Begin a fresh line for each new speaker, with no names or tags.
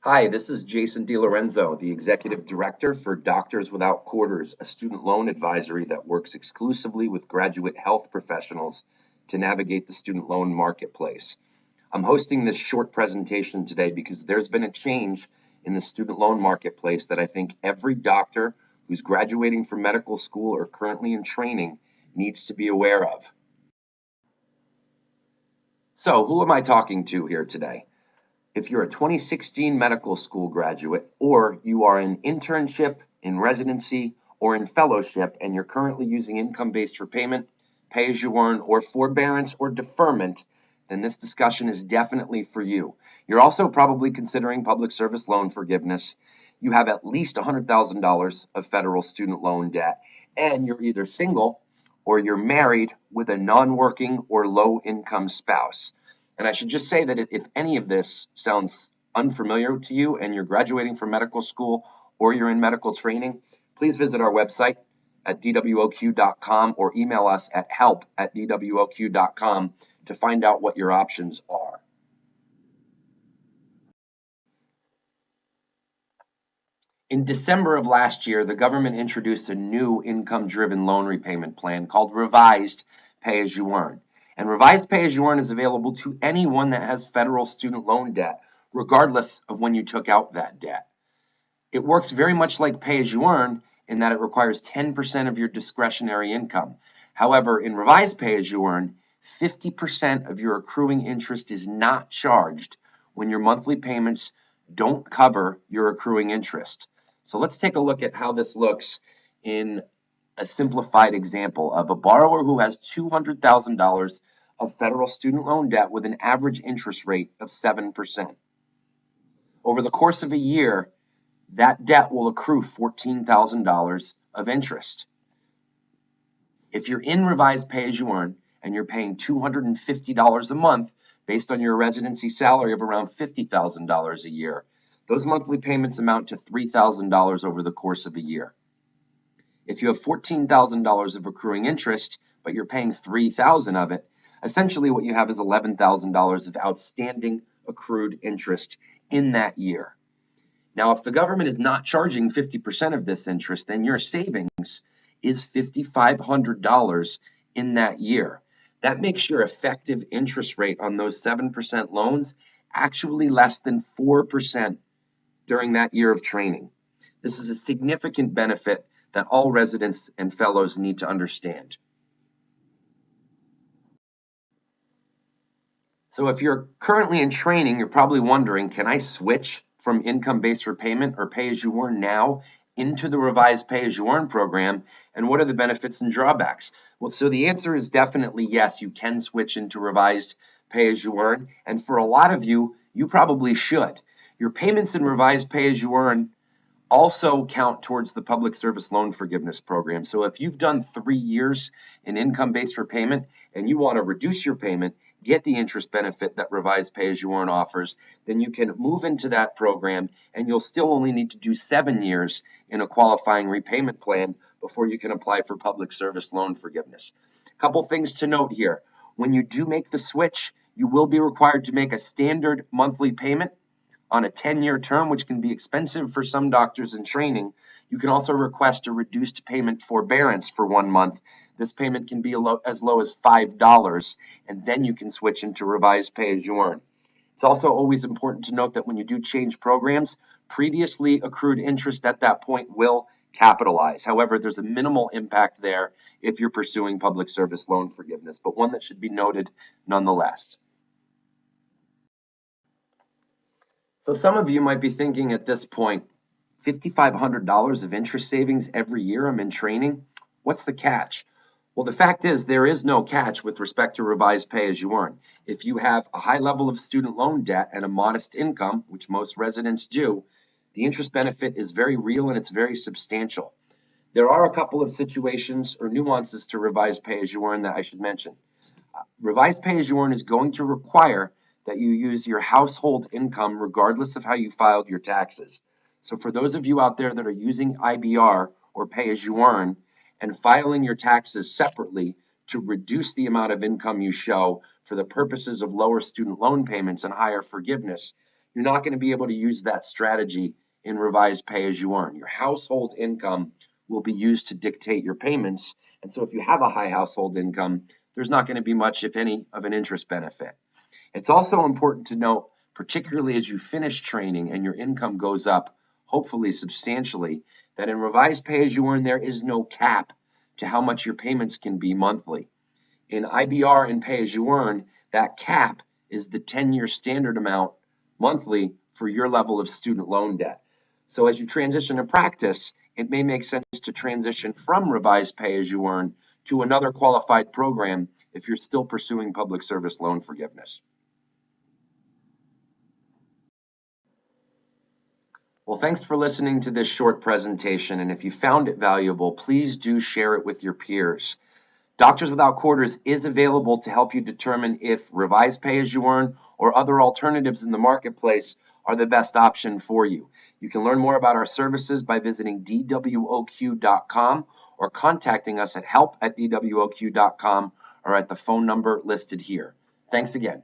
Hi, this is Jason DiLorenzo, the Executive Director for Doctors Without Quarters, a student loan advisory that works exclusively with graduate health professionals to navigate the student loan marketplace. I'm hosting this short presentation today because there's been a change in the student loan marketplace that I think every doctor who's graduating from medical school or currently in training needs to be aware of. So, who am I talking to here today? If you're a 2016 medical school graduate, or you are in internship, in residency, or in fellowship, and you're currently using income-based repayment, pay-as-you-earn, or forbearance or deferment, then this discussion is definitely for you. You're also probably considering public service loan forgiveness. You have at least $100,000 of federal student loan debt, and you're either single or you're married with a non-working or low-income spouse. And I should just say that if any of this sounds unfamiliar to you and you're graduating from medical school or you're in medical training, please visit our website at dwoq.com or email us at help@dwoq.com to find out what your options are. In December of last year, the government introduced a new income-driven loan repayment plan called Revised Pay-as-you-earn. And Revised Pay-as-you-earn is available to anyone that has federal student loan debt, regardless of when you took out that debt. It works very much like Pay-as-you-earn in that it requires 10% of your discretionary income. However, in Revised Pay-as-you-earn, 50% of your accruing interest is not charged when your monthly payments don't cover your accruing interest. So let's take a look at how this looks in a simplified example of a borrower who has $200,000 of federal student loan debt with an average interest rate of 7%. Over the course of a year, that debt will accrue $14,000 of interest. If you're in Revised Pay-as-you-earn and you're paying $250 a month based on your residency salary of around $50,000 a year, those monthly payments amount to $3,000 over the course of a year. If you have $14,000 of accruing interest, but you're paying $3,000 of it, essentially what you have is $11,000 of outstanding accrued interest in that year. Now, if the government is not charging 50% of this interest, then your savings is $5,500 in that year. That makes your effective interest rate on those 7% loans actually less than 4% during that year of training. This is a significant benefit that all residents and fellows need to understand. So if you're currently in training, you're probably wondering, can I switch from income-based repayment or pay-as-you-earn now into the Revised Pay-as-you-earn program, and what are the benefits and drawbacks? Well, so the answer is definitely yes, you can switch into Revised Pay-as-you-earn, and for a lot of you, you probably should. Your payments in Revised Pay-as-you-earn also count towards the public service loan forgiveness program. So if you've done 3 years in income-based repayment and you want to reduce your payment, get the interest benefit that Revised Pay-as-you-earn offers, then you can move into that program and you'll still only need to do 7 years in a qualifying repayment plan before you can apply for public service loan forgiveness. A couple things to note here. When you do make the switch, you will be required to make a standard monthly payment on a 10-year term, which can be expensive for some doctors in training. You can also request a reduced payment forbearance for 1 month. This payment can be as low as $5, and then you can switch into Revised Pay-as-you-earn. It's also always important to note that when you do change programs, previously accrued interest at that point will capitalize. However, there's a minimal impact there if you're pursuing public service loan forgiveness, but one that should be noted nonetheless. So some of you might be thinking at this point, $5,500 of interest savings every year I'm in training? What's the catch? Well, the fact is there is no catch with respect to Revised Pay-as-you-earn. If you have a high level of student loan debt and a modest income, which most residents do, the interest benefit is very real and it's very substantial. There are a couple of situations or nuances to Revised Pay-as-you-earn that I should mention. Revised Pay-as-you-earn is going to require that you use your household income regardless of how you filed your taxes. So for those of you out there that are using IBR or Pay-as-you-earn and filing your taxes separately to reduce the amount of income you show for the purposes of lower student loan payments and higher forgiveness, you're not going to be able to use that strategy in revised pay as you earn. Your household income will be used to dictate your payments. And so if you have a high household income, there's not going to be much, if any, of an interest benefit. It's also important to note, particularly as you finish training and your income goes up, hopefully substantially, that in revised pay as you earn, there is no cap to how much your payments can be monthly. In IBR and pay as you earn, that cap is the 10-year standard amount monthly for your level of student loan debt. So as you transition to practice, it may make sense to transition from revised pay as you earn to another qualified program if you're still pursuing public service loan forgiveness. Well, thanks for listening to this short presentation, and if you found it valuable, please do share it with your peers. Doctors Without Quarters is available to help you determine if revised pay as you earn or other alternatives in the marketplace are the best option for you. You can learn more about our services by visiting dwoq.com or contacting us at help@dwoq.com or at the phone number listed here. Thanks again.